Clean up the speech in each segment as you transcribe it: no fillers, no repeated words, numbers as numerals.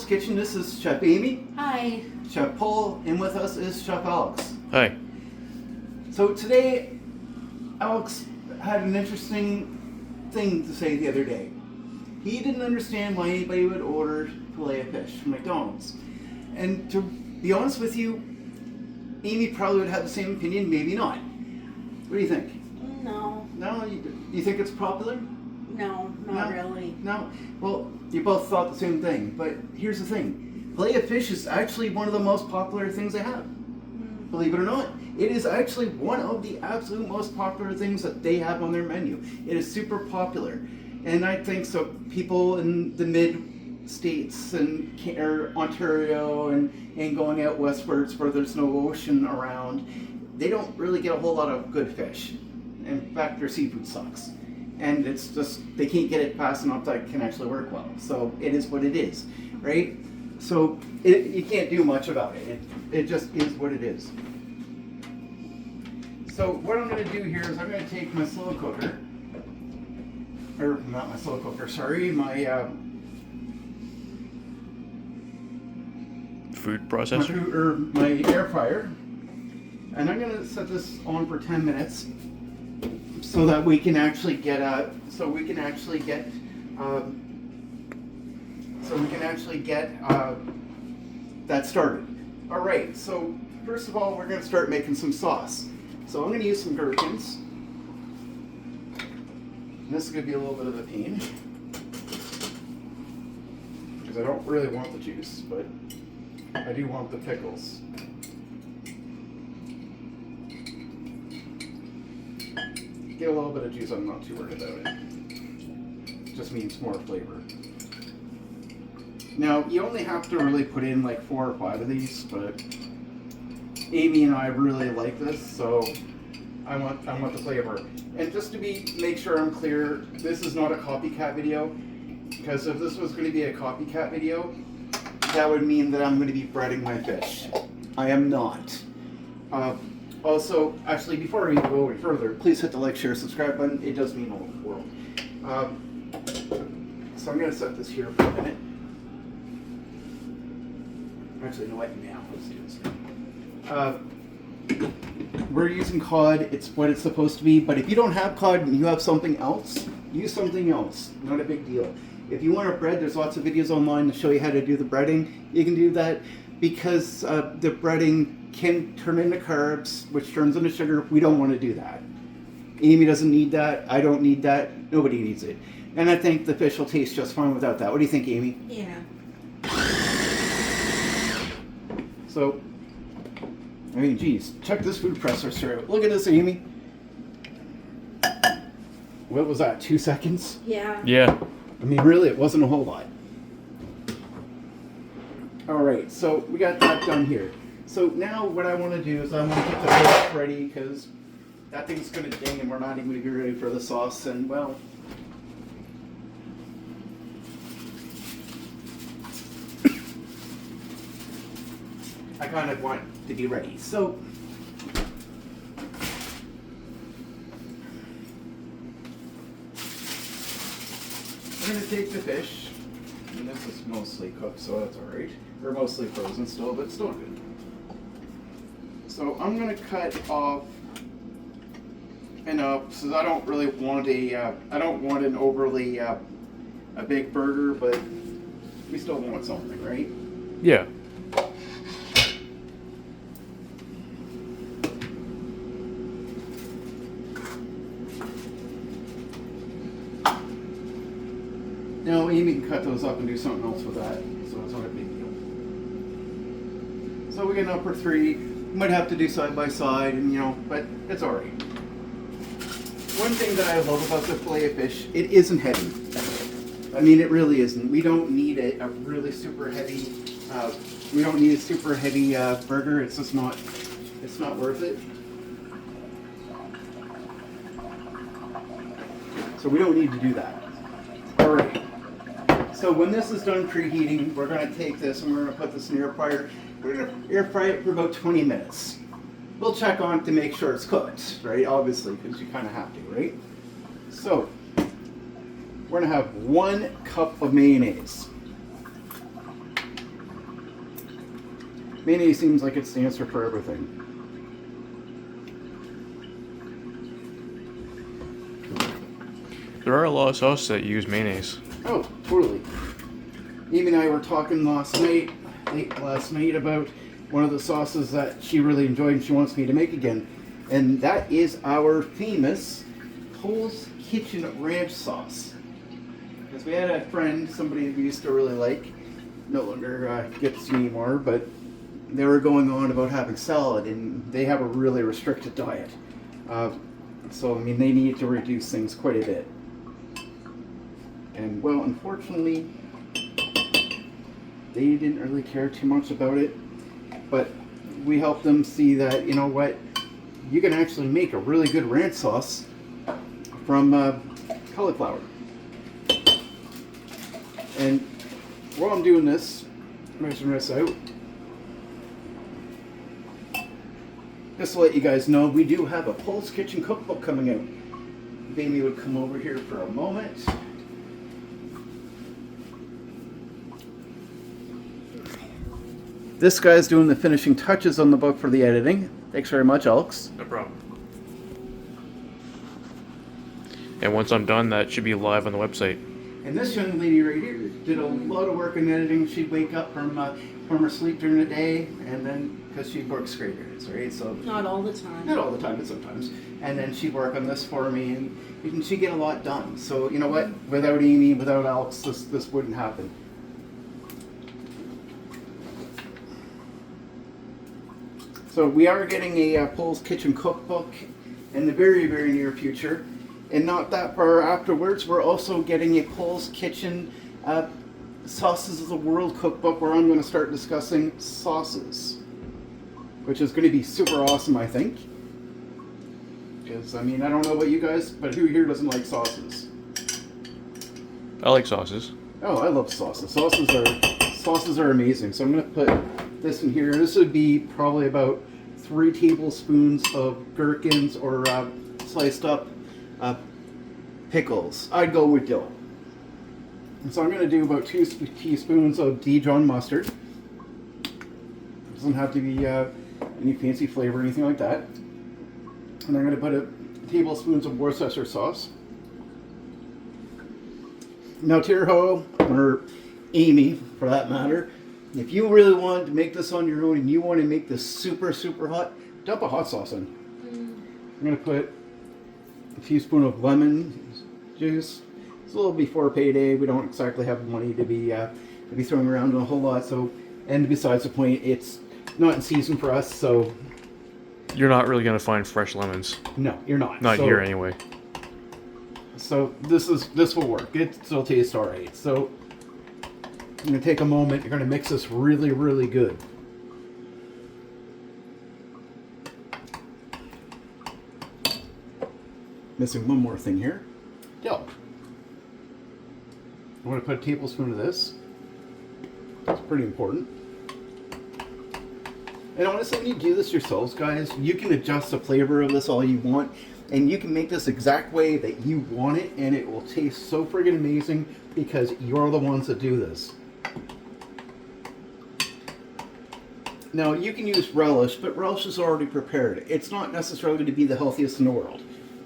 PoulsKitchen. This is Chef Amy. Hi. Chef Poul, and with us is Chef Alex. Hi. So today, Alex had an interesting thing to say the other day. He didn't understand why anybody would order filet of fish from McDonald's. And to be honest with you, Amy probably would have the same opinion, maybe not. What do you think? No. No? You think it's popular? No, not really. No? Well, you both thought the same thing, but here's the thing. Filet of fish is actually one of the most popular things they have. Believe it or not, it is actually one of the absolute most popular things that they have on their menu. It is super popular. And I think so people in the mid-states and Ontario and going out westwards where there's no ocean around, they don't really get a whole lot of good fish. In fact, their seafood sucks. And it's just, they can't get it fast enough that it can actually work well. So it is what it is, right? So you can't do much about it. It just is what it is. So what I'm going to do here is I'm going to take my slow cooker, or not my slow cooker, sorry, my Food processor? my air fryer, and I'm going to set this on for 10 minutes so that we can actually get that started. All right, so first of all, we're going to start making some sauce. So I'm going to use some gherkins. And this is going to be a little bit of a pain because I don't really want the juice, but I do want the pickles. Get a little bit of juice, I'm not too worried about it. It just means more flavor. Now, you only have to really put in like 4 or 5 of these, but Amy and I really like this, so I want the flavor. And just to make sure I'm clear, this is not a copycat video, because if this was going to be a copycat video, that would mean that I'm going to be breading my fish. I am not. Also, actually, before we go any further, please hit the like, share, subscribe button. It does mean all the world. So I'm going to set this here for a minute. Actually, you know what? Now, let's do this. We're using cod. It's what it's supposed to be. But if you don't have cod and you have something else, use something else. Not a big deal. If you want a bread, there's lots of videos online to show you how to do the breading. You can do that because the breading can turn into carbs, which turns into sugar. We don't want to do that. Amy doesn't need that. I don't need that. Nobody needs it. And I think the fish will taste just fine without that. What do you think, Amy? Yeah. So, I mean, geez, check this food processor out. Look at this, Amy. What was that, 2 seconds? Yeah. Yeah. I mean, really, it wasn't a whole lot. All right, so we got that done here. So now what I want to do is I want to get the fish ready because that thing's going to ding and we're not even going to be ready for the sauce. And, well, I kind of want to be ready. So we're going to take the fish, and this is mostly cooked, so that's all right. Or mostly frozen still, but still good. So I'm going to cut off enough, so I don't really want I don't want an overly a big burger, but we still want something, right? Yeah. Now Amy can cut those up and do something else with that, so it's not a big deal. So we get enough for 3. Might have to do side by side, and but it's alright. One thing that I love about the filet of fish, it isn't heavy. I mean, it really isn't. We don't need a really super heavy. We don't need a super heavy burger. It's just not. It's not worth it. So we don't need to do that. All right. So when this is done preheating, we're going to take this and we're going to put this in the air fryer. We're going to air fry it for about 20 minutes. We'll check on it to make sure it's cooked, right? Obviously, because you kind of have to, right? So we're going to have 1 cup of mayonnaise. Mayonnaise seems like it's the answer for everything. There are a lot of sauces that use mayonnaise. Oh, totally. Amy and I were talking late last night, about one of the sauces that she really enjoyed and she wants me to make again. And that is our famous Poul's Kitchen ranch sauce. Because we had a friend, somebody we used to really like, no longer gets to see anymore, but they were going on about having salad, and they have a really restricted diet. So, I mean, they need to reduce things quite a bit. And, well, unfortunately, they didn't really care too much about it. But we helped them see that, you know what, you can actually make a really good ranch sauce from cauliflower. And while I'm doing this, measuring this out, just to let you guys know, we do have a Poul's Kitchen cookbook coming out. If Amy would come over here for a moment. This guy's doing the finishing touches on the book for the editing. Thanks very much, Alex. No problem. And once I'm done, that should be live on the website. And this young lady right here did a lot of work in editing. She'd wake up from her sleep during the day, and then, because she works graveyards, right? So Not all the time. not all the time, but sometimes. And then she'd work on this for me, and she'd get a lot done. So you know what? Without Amy, without Alex, this wouldn't happen. So we are getting a Poul's Kitchen cookbook in the very, very near future. And not that far afterwards, we're also getting a Poul's Kitchen Sauces of the World cookbook, where I'm going to start discussing sauces, which is going to be super awesome, I think. Because, I mean, I don't know about you guys, but who here doesn't like sauces? I like sauces. Oh, I love sauces. Sauces are amazing. So I'm going to put this in here. This would be probably about 3 tablespoons of gherkins or sliced up pickles. I'd go with dill. And so I'm going to do about 2 teaspoons of Dijon mustard. It doesn't have to be any fancy flavor or anything like that. And I'm going to put tablespoons of Worcestershire sauce. Now, Tierho, or Amy, for that matter, if you really want to make this on your own and you want to make this super, super hot, dump a hot sauce in. I'm going to put a teaspoon of lemon juice. It's a little before payday. We don't exactly have money to be throwing around a whole lot. So, and besides the point, it's not in season for us. So, You're not really going to find fresh lemons. no, you're not. Not here anyway. So this will work. It still tastes all right. So I'm going to take a moment. You're going to mix this really, really good. Missing one more thing here. Dill. I'm going to put a tablespoon of this. That's pretty important. And honestly, when you do this yourselves, guys, you can adjust the flavor of this all you want. And you can make this exact way that you want it, and it will taste so friggin' amazing because you're the ones that do this. Now, you can use relish, but relish is already prepared. It's not necessarily going to be the healthiest in the world.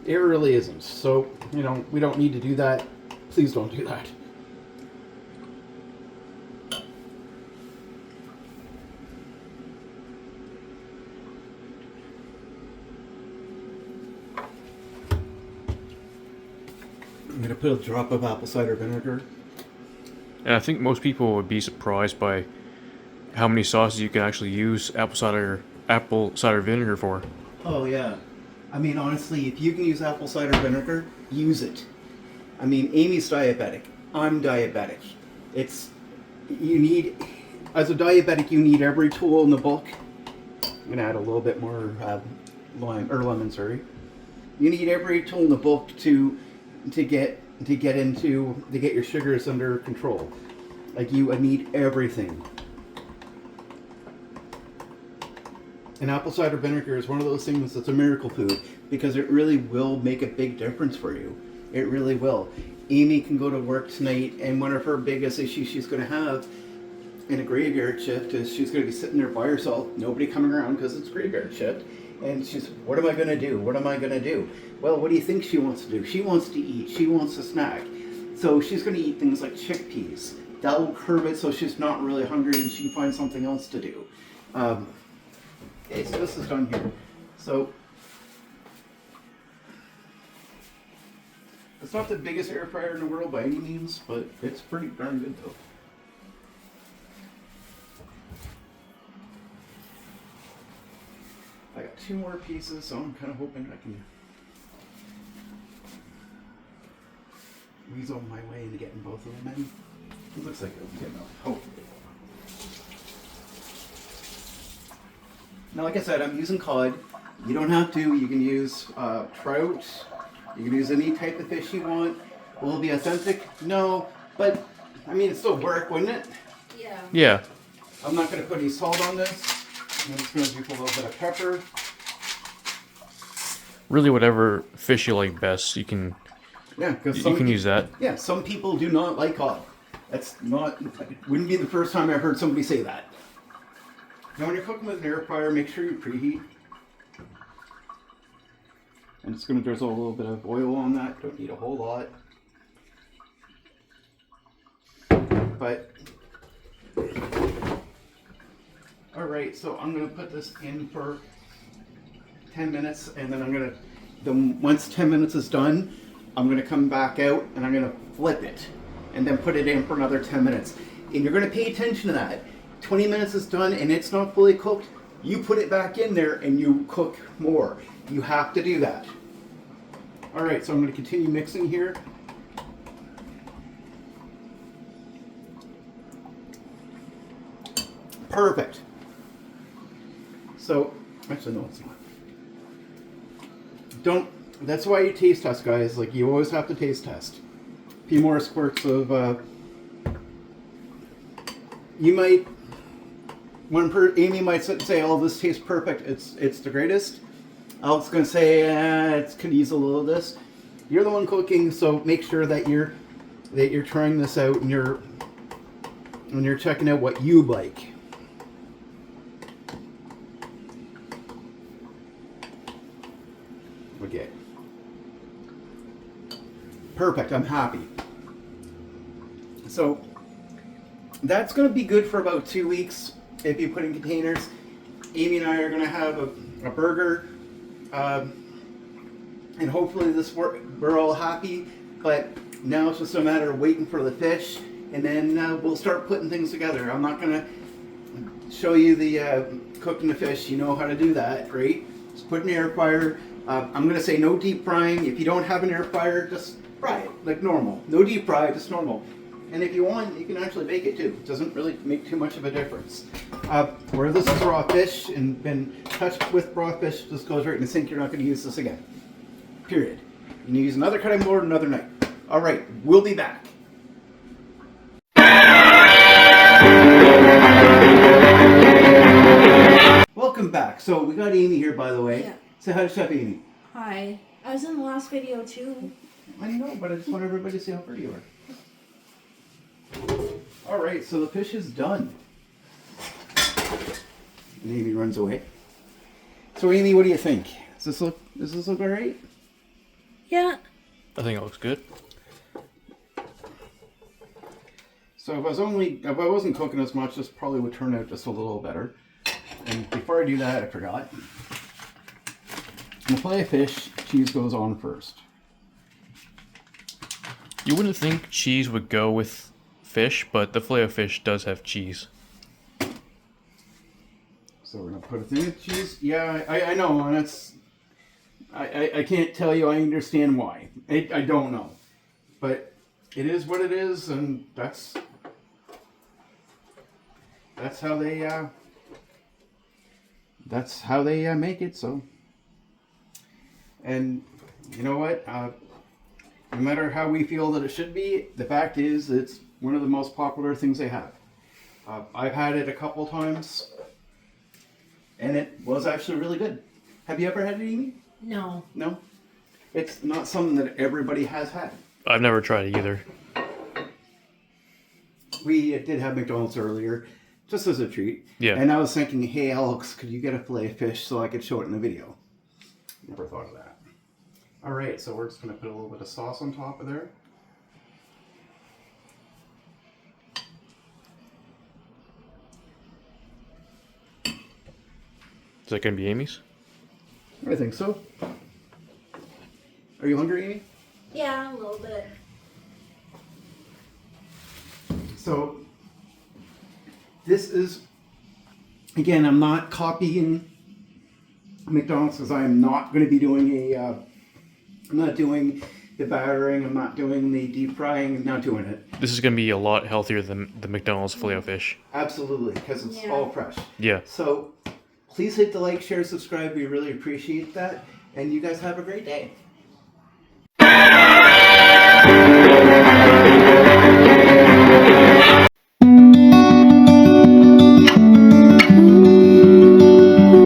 It really isn't. So, you know, we don't need to do that. Please don't do that. I'm going to put a drop of apple cider vinegar. And I think most people would be surprised by how many sauces you can actually use apple cider vinegar for. Oh, yeah. I mean, honestly, if you can use apple cider vinegar, use it. I mean, Amy's diabetic. I'm diabetic. As a diabetic, you need every tool in the book. I'm going to add a little bit more lemon, sorry. You need every tool in the book to get your sugars under control. Like, I need everything. And apple cider vinegar is one of those things that's a miracle food because it really will make a big difference for you. It really will. Amy can go to work tonight, and one of her biggest issues she's going to have in a graveyard shift is she's going to be sitting there by herself, nobody coming around because it's graveyard shift. And she's, what am I going to do? What am I going to do? Well, what do you think she wants to do? She wants to eat. She wants to snack. So she's going to eat things like chickpeas. That will curb it so she's not really hungry and she can find something else to do. Okay, so this is done here. So it's not the biggest air fryer in the world by any means, but it's pretty darn good though. I got 2 more pieces, so I'm kind of hoping I can weasel my way into getting both of them in. It looks like it'll get enough, hopefully. Now, like I said, I'm using cod. You don't have to. You can use trout. You can use any type of fish you want. Will it be authentic? No, but I mean, it'd still work, wouldn't it? Yeah. Yeah. I'm not going to put any salt on this. I'm just going to do a little bit of pepper. Really, whatever fish you like best, you can You can use that. Yeah, some people do not like cod. That's not, wouldn't be the first time I've heard somebody say that. Now when you're cooking with an air fryer, make sure you preheat. I'm just going to drizzle a little bit of oil on that. Don't need a whole lot. But, alright, so I'm going to put this in for 10 minutes and then I'm going to, once 10 minutes is done, I'm going to come back out and I'm going to flip it and then put it in for another 10 minutes. And you're going to pay attention to that. 20 minutes is done and it's not fully cooked, you put it back in there and you cook more. You have to do that. Alright, so I'm going to continue mixing here. Perfect. So, actually no it's not. That's why you taste test, guys. Like, you always have to taste test. A few more squirts of, you might, Amy might sit and say, oh, this tastes perfect, it's the greatest. Alex is going to say, it could use a little of this. You're the one cooking, so make sure that you're trying this out and you're checking out what you like. Okay. Perfect, I'm happy. So that's going to be good for about 2 weeks if you put in containers. Amy and I are going to have a burger, and hopefully we're all happy. But now it's just a matter of waiting for the fish, and then we'll start putting things together. I'm not going to show you the cooking the fish. You know how to do that, right? Just put in an air fryer. I'm going to say no deep frying. If you don't have an air fryer, just fry it like normal. No deep fry, just normal. And if you want, you can actually bake it too. It doesn't really make too much of a difference. Where this is raw fish and been touched with raw fish, this goes right in the sink. You're not going to use this again. Period. You can use another cutting board another night. All right, we'll be back. Welcome back. So we got Amy here, by the way. Yeah. Say hi to Chef Amy. Hi. I was in the last video too. I know, but I just want everybody to see how pretty you are. Alright, so the fish is done. And Amy runs away. So Amy, what do you think? Does this look alright? Yeah. I think it looks good. So if I wasn't cooking as much, this probably would turn out just a little better. And before I do that, I forgot. In the filet of fish, cheese goes on first. You wouldn't think cheese would go with fish, but the filet of fish does have cheese. So we're gonna put a thing of cheese. Yeah, I know, and it's I can't tell you. I understand why. I don't know, but it is what it is, and that's how they make it. So, and you know what? No matter how we feel that it should be, the fact is it's one of the most popular things they have. I've had it a couple times, and it was actually really good. Have you ever had it, Amy? No. No? It's not something that everybody has had. I've never tried it either. we did have McDonald's earlier, just as a treat. Yeah. And I was thinking, hey Alex, could you get a fillet of fish so I could show it in the video? Never thought of that. All right, so we're just gonna put a little bit of sauce on top of there. Is that gonna be Amy's? I think so. Are you hungry, Amy? Yeah, a little bit. So, this is, again, I'm not copying McDonald's because I am not going to be doing I'm not doing the battering, I'm not doing the deep frying, I'm not doing it. This is gonna be a lot healthier than the McDonald's filet of fish. Absolutely, because it's Yeah. all fresh. Yeah. So, please hit the like, share, subscribe, we really appreciate that, and you guys have a great day.